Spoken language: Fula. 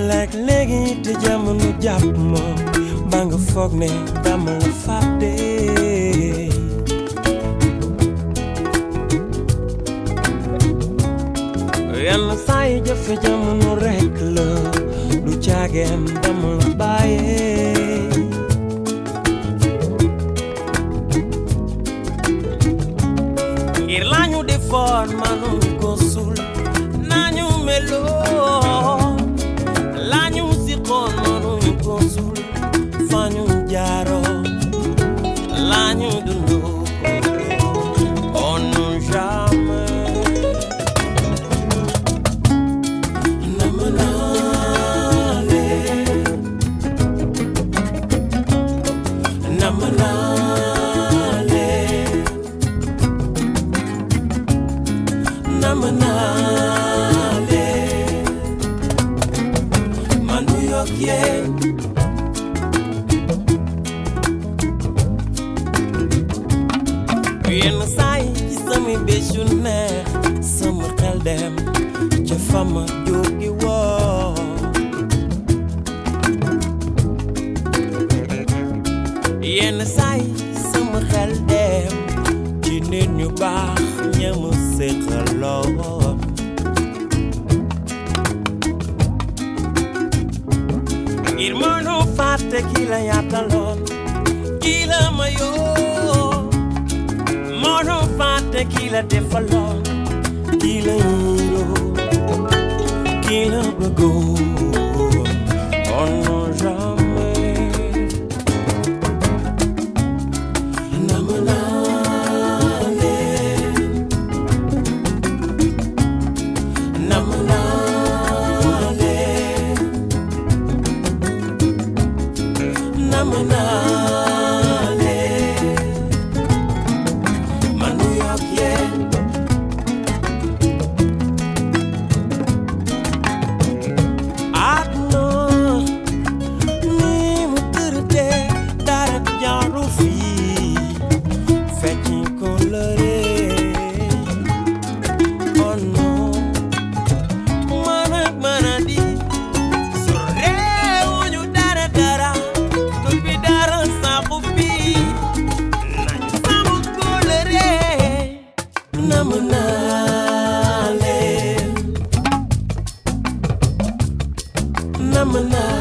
like léegi te jamono jàpp ma ba nga foog ne dama la fàtte yenn saa yi jafe jamono rekk la du caageen dama la bàyyee ngir lañu defoon manu ko sul nañu meloo lañu sixoon manu ko sul fañu jaaro lañu dundoo on jamais yenn saa yi ci samay bés yu neex sama xel dem ca fama jóge woo yenn saa yi sama xel dem ci nit ñu baax ñama séqaloo ngir mënoo fàtte ki la yaataloon ki la mayoo mënoo fàtte ki la defaloon ki la yiroo ki la bëggoon on jamais nama naa leen nama naa leen nama naa leen man New York yéen àdduna ni mu tërëtee dara jaaru fii fecci ko lëree oh non mana di su réewuñu dara dara du bi dara saxu fii nañu samu ko lëree nama naa leen nama naa